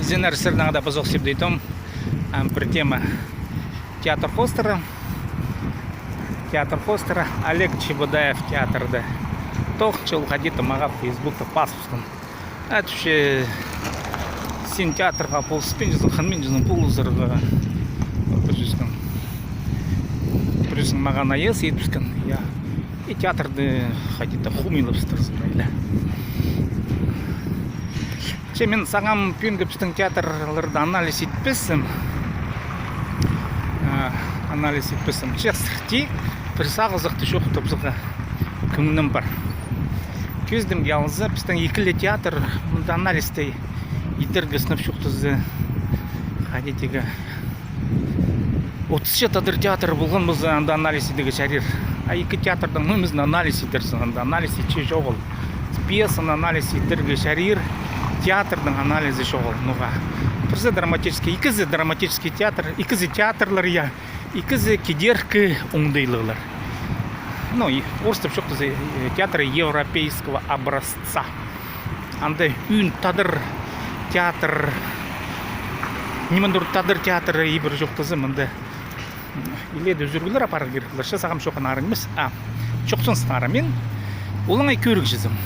Izin sırdan da bazı sebdeydim. Bir tema театр Хостера. Театр Хостера. Олег Чебодаев театрда. Тох чел ходит мага в Фейсбукта паспортом. Это вообще син театрга полспинжин ханминжин полузырга. Прежде мага наес етпискан. Я и театрды ходит хумиловстырсын бәйле. Мен сағам пүйінгіпстің театрларды анализ етпесім. Честірті, бір сағызықты шоқтып зыға күннім бар. Көздім ялызы, біздің екілі театр, мұнда анализді етіргісініп шоқтызы қадетегі 37 адыр театр болған бұзы анда анализ едігі шәрер. А екі театрдың өмізін анализ етерсің, анда анализ етші жоғыл. Пьесын анализ етіргі шәрер. Театрдың анализі шоғыл нұға. Бірзі драматический, икізі драматический театр, икізі театрлар я, икізі кедеркі оңдайлығылар. Ну, орыстып шоқтызы театры европейского образца. Анда үн тадыр театр, немендір тадыр театры ебір жоқтызы мұнда. Иледі жүргілер апарыр керекілер. Шасағам шоқан арыңмыз. Шоқсын сыңары мен олыңай көрік жызым.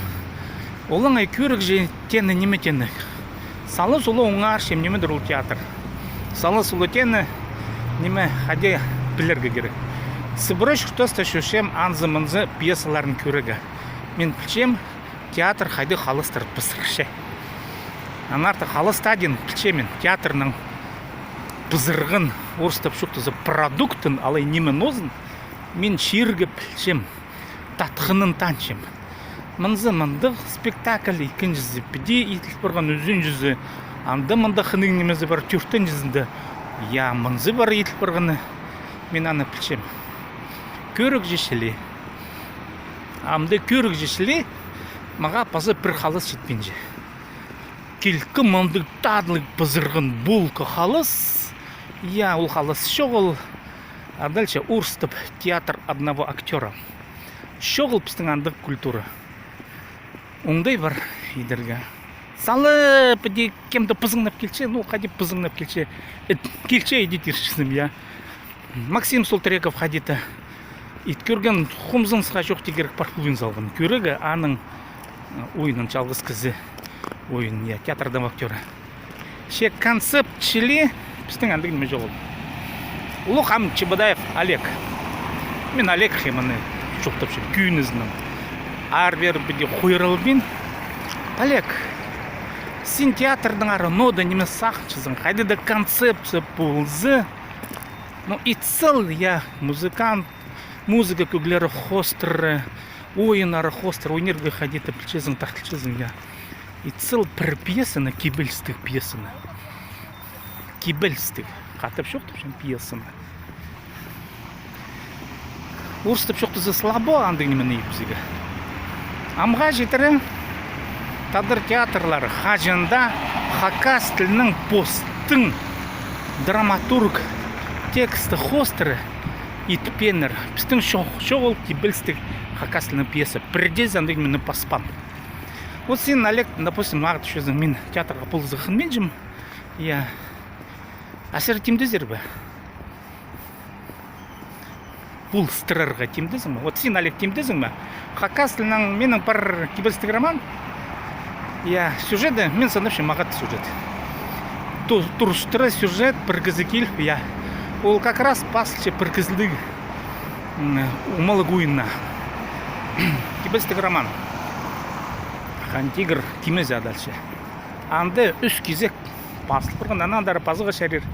Олыңай көрік же тені неме тені. Салы сұлы оңар шем неме дұрыл театр. Салы сұлы тені неме хаде білерге керек. Сыбыры шықтоста шөшем анзы-мынзы пьесаларын көрігі. Мен білчем театр хайды қалыстырып пысыршы. Анарты қалыстаден білчемен театрның пызырғын орыстап шықтызы продуктын алай немен озын. Мен шергі білчем татқынын таншем. Мынзы-мындық спектакль екен жүзі, біде етіліп барған өзін жүзі, анда-мында қының немезі бар түрттен жүзінде. Я мынзы бар етіліп барғаны, мен аны білшем. Көрік жешілі. Амды көрік жешілі, маға пазы бір қалыс жетпенже. Келкі мындық тадлық пызырғын бұлқы қалыс. Я ол қалыс шоғыл. А дальше Урстып театр одного актера. Шоғыл пістің андық культура. Оңдай бар едерге. Салы піде кемді пызыңнап келче, ну, қадеп пызыңнап келче. Келче едет ершісім, я. Максим Солтыреков қадеті. Ит көрген хумзыңсыға жоқ тегерік паркулын салған. Көрігі аның ойынын жалғыз кізі. Ойын, я, театрдан актері. Ше концепт чили, біздің андығын ме жоғыл. Ұлық ам Чебодаев Олег. Мен Олег хеманы жоқтап ше, күйінізінің. Арвер біде қойырылбен. Олег, сен театрдың ары нода неме сақчызың. Қайды да концепция болзы. Ну, и цел я музыкант, музыка көглері хостры, ойынары хостры, ойнерге қадеті білчезің, тақтылчезің я. И цел бір пьесаны, кебельстік пьесаны. Кебельстік. Қатып шоқтып шын пьесаны. Орыстып шоқтызы слабо андың немен епсігі. Амға жетірі тадыр театрлары хажында хакас тілінің постың драматург тексті хостеры итпенер. Біздің шоғыл кебілстік хакас тілінің пьеса. Бірде зандың мені паспан. Вот сен, Олег, допустим, мағыт үшезің мен театрға пұлзықын мен жым. Я әсер тимдезер бі? Бұл стырырға тимдезің бі? Вот сен, Олег, тимдезің бі? Хакас тілінің менің бар кебілстік роман. Я сюжеті, мен санапшы мағат сюжет. Турштыры сюжет біргізі келіп, я. Ол как раз пасылшы біргізілді умалы гуынна. Кебілстік роман. Хантигр кемезе адалшы. Анды үш кезек пасылып бірген анандары пазыға шәрер.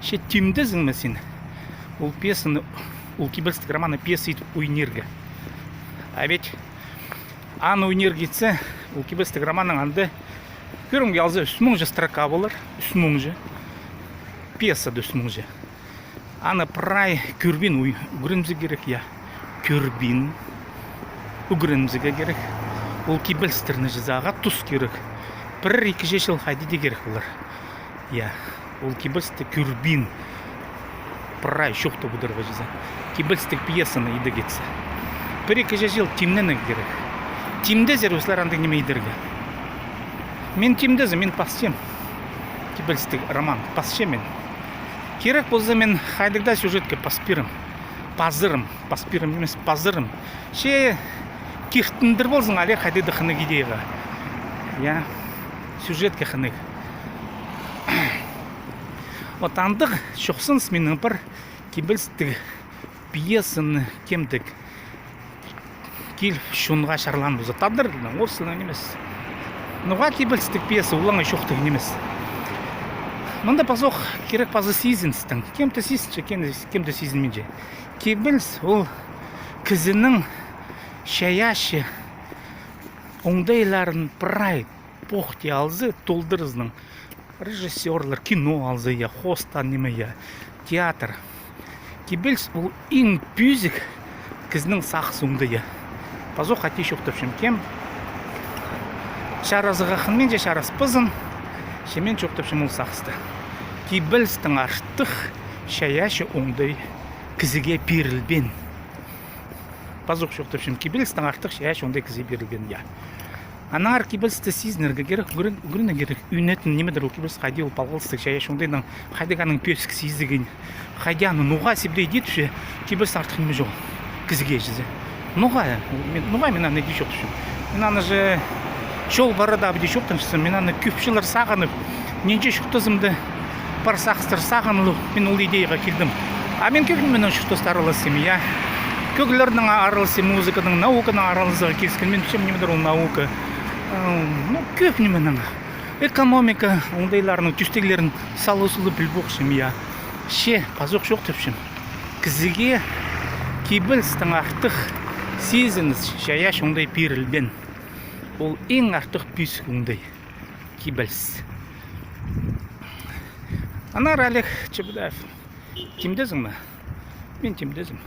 Ше тимдезің ме сен? Ол пьесаны, ол кебілстік романы пьеса етіп ойнерге. А ведь аны өнергетсе, ол кебістік романның анды көрімге алзы 300 строка болыр, 300 пьесады 300. Аны прай көрбін үгірімзі керек, я. Көрбін үгірімзі керек. Ол кебілстірні жызаға тұс керек. Бір-екі жешіл қайдеде керек болыр. Я, ол кебілсті көрбін прай шоқты бұдырға жыза. Кебілстік пьесаны еді кетсе. Бір-екі жешіл тимнені керек. Тимде зер осылар андың неме едерге. Мен тимдезім, мен пастем. кибелстік роман пасше мен керек болса мен хайдырда сюжетке паспирым емес пазырым ше кихтіндір болсын але хайдыды хынық идеяға я сюжетке хынық отандық шоқсын менің бір кибелстік пьесаны кемдік кил шунға шарлан бұзы тадыр осыны емес нұға кибелстік пьеса улаңа шоқтық емес мында пазоқ керек пазы сезінстің кемді сезінші кемді сезінменже кибелс ол кізінің шаяшы оңдайларын прай похти алзы толдырызның режиссерлар кино алзы я хостан неме я театр кибелс ол ең пюзик кізінің сақсы оңды я пазоқ хати шоқтыпшым кем шаразығақынмен же шараспызын шемен шоқтыпшым ол сақсты кибелстің аштық шаяшы оңдай кізіге берілбен пазоқ шоқтыпшым кибелстің аштық шаяшы оңдай кізіге берілбен я анар кибелсті сезінерге керек үгіріне керек үйнетін немедір ол кибелс қайде ол палғылыстық шаяшы оңдайдан қайдеғаның песік сезігін қайдяны нұға себдей детуші кибелс артық неме жоқ кізіге жізі нұға мен аны де шоқтышым мен аны же жол барада абде шоқтыншысы мен аны көпшілер сағынып ненже шоқтызымды бар сақыстыр сағынылу мен ол идеяға келдім а мен көкіменен шоқтыстар араласым я көкілердің араласым музыканың науканың араласыға келіскен мен түсем немедір ол наука көп неменің экономика оңдайларының түстегілерін салысылы білбоқшым я ше пазоқ шоқтыпшым кізіге кибелстің артық сезініс шаяш оңдай берілбен ол ең артық пүйсік оңдай кибелс анар Олег Чебудаев темдезің ма? Мен темдезім.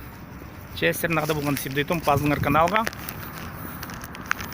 Жайсырнағда болған себдейтім пазыңыр каналға